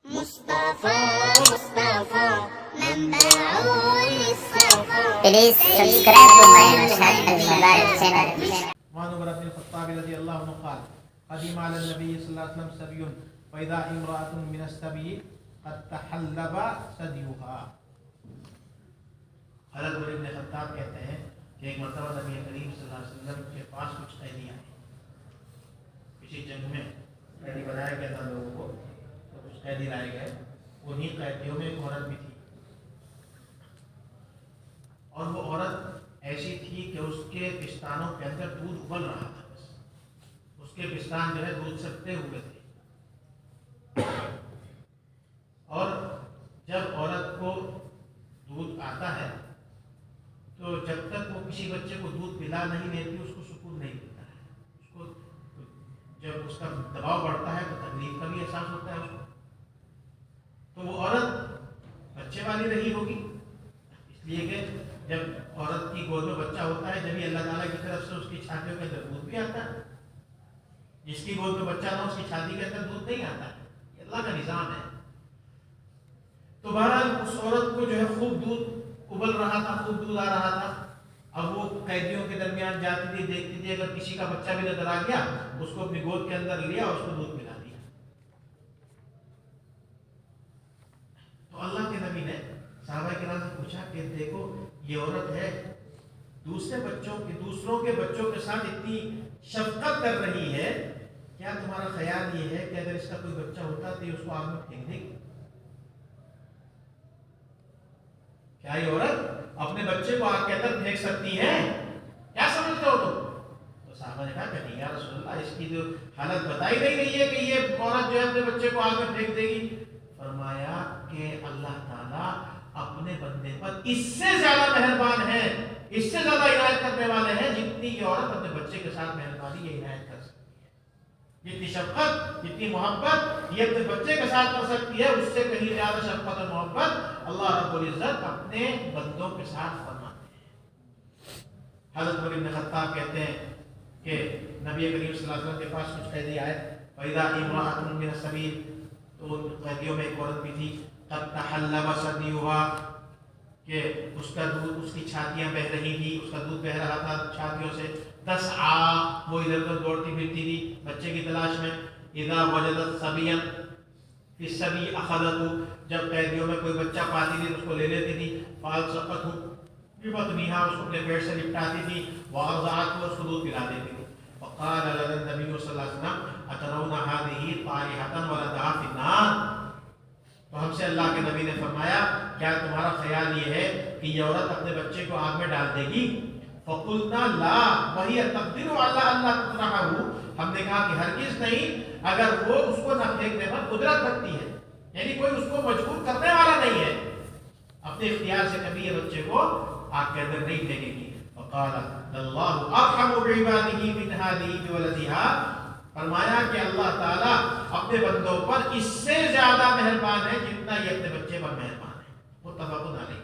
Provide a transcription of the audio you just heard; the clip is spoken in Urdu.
Please subscribe to my Nashad al-Mubarak channel. وعن عمر بن الخطاب رضي الله عنه قال قدم على النبي صلى الله عليه وسلم سبي فإذا امرأة من السبي قد تحلب ثديها. حضرت عمر بن الخطاب کہتے ہیں کہ ایک مرتبہ نبی کریم صلی اللہ علیہ وسلم کے پاس کچھ قیدی آئے. کسی جنگ میں قیدی بنایا گیا تھا لوگوں کو، تو کچھ قیدی لائے گئے. انہی قیدیوں میں ایک عورت بھی تھی، اور وہ عورت ایسی تھی کہ اس کے پستانوں کے اندر دودھ ابل رہا تھا. بس اس کے پستان جو ہے دودھ سکتے ہوئے تھے. اور جب عورت کو دودھ آتا ہے تو جب تک وہ کسی بچے کو دودھ پلا نہیں لیتی اس کو سکون نہیں ملتا ہے. اس کو جب اس کا دباؤ بڑھتا ہے تو تکلیف کا بھی احساس ہوتا ہے اس کو. تو وہ عورت بچے والی رہی ہوگی، اس لیے کہ جب عورت کی گود میں بچہ ہوتا ہے جبھی اللہ تعالیٰ کی طرف سے اس کی چھاتیوں کے اندر دودھ بھی آتا ہے. جس کی گود میں بچہ نہ اس کی چھاتی کے اندر دودھ نہیں آتا ہے. یہ اللہ کا نظام ہے. تو بہرحال اس عورت کو جو ہے خوب دودھ ابل رہا تھا، خوب دودھ آ رہا تھا. اب وہ قیدیوں کے درمیان جاتی تھی، دیکھتی تھی اگر کسی کا بچہ بھی نظر آ گیا اس کو اپنی گود کے اندر لیا اور اس کو دودھ پلا دیا. تو اللہ کے نبی نے صحابہ کرام سے پوچھا کہ دیکھو یہ عورت ہے دوسروں کے بچوں کے ساتھ اتنی شفقت کر رہی ہے، کیا تمہارا خیال یہ ہے کہ اگر اس کا کوئی بچہ ہوتا تو یہ اس کو آگ میں پھینک دے گی؟ کیا یہ عورت اپنے بچے کو آگ کے اندر پھینک سکتی ہے؟ کیا سمجھتے ہو تم؟ تو صحابہ نے کہا کہ نہیں یا رسول اللہ، اس کی جو حالت بتائی نہیں رہی ہے کہ یہ عورت جو ہے اپنے بچے کو آگ میں پھینک دے گی. فرمایا کہ اللہ تعالیٰ اپنے بندے پر اس سے زیادہ مہربان ہے، اس سے زیادہ عنایت کرنے والے ہیں جتنی یہ عورت اپنے بچے کے ساتھ مہربانی یہ عنایت کر سکتی ہے. جتنی شفقت، جتنی محبت یہ اپنے بچے کے ساتھ کر سکتی ہے، اس سے کہیں زیادہ شفقت اور محبت اللہ رب العزت اپنے بندوں کے ساتھ فرماتے ہیں. حضرت عمر بن خطاب کہتے ہیں کہ نبی کریم صلی اللہ علیہ وسلم کے پاس کچھ قیدی آئے. فَإِذَا امْرَأَةٌ مِّنَ السَّبِيلِ، تو ان قیدیوں میں ایک عورت بھی تھی. قد تحلب ثدیها، کہ اس کا دودھ، اس کی چھاتیاں بہہ رہی تھی، اس کا دودھ بہہ رہا تھا چھاتیوں سے. تسعى، وہ ادھر ادھر دوڑتی پھرتی تھی بچے کی تلاش میں. اذا وجدت صبيا في السبي اخذته، جب قیدیوں میں کوئی بچہ پاتی تھی تو اس کو لے لیتی تھی. فالصقته ببطنها، اس کو اپنے پیٹ سے لپٹاتی تھی. وارضعته، اس کو دودھ پلا دیتی تھی. فقال لنا النبي صلی اللہ علیہ وسلم اترون هذه طارحة ولدها في النار، تو ہم سے اللہ کے نبی نے فرمایا کیا تمہارا خیال یہ ہے کہ یہ عورت اپنے بچے کو آگ میں ڈال دے گی؟ فقلنا لا وهي تقدر على الا تطرحه، ہم نے کہا کہ ہرگز نہیں، اگر وہ اس کو نہ پھینکنے پر قدرت رکھتی ہے، یعنی کوئی اس کو مجبور کرنے والا نہیں ہے، اپنے اختیار سے کبھی یہ بچے کو آگ کے اندر نہیں پھینکے گی. فقال اللہ ارحم بعباده من هذه بولدها، فرمایا کہ اللہ تعالیٰ اپنے بندوں پر اس سے زیادہ مہربان ہے جتنا یہ اپنے بچے پر مہربان ہے. متفق علیہ.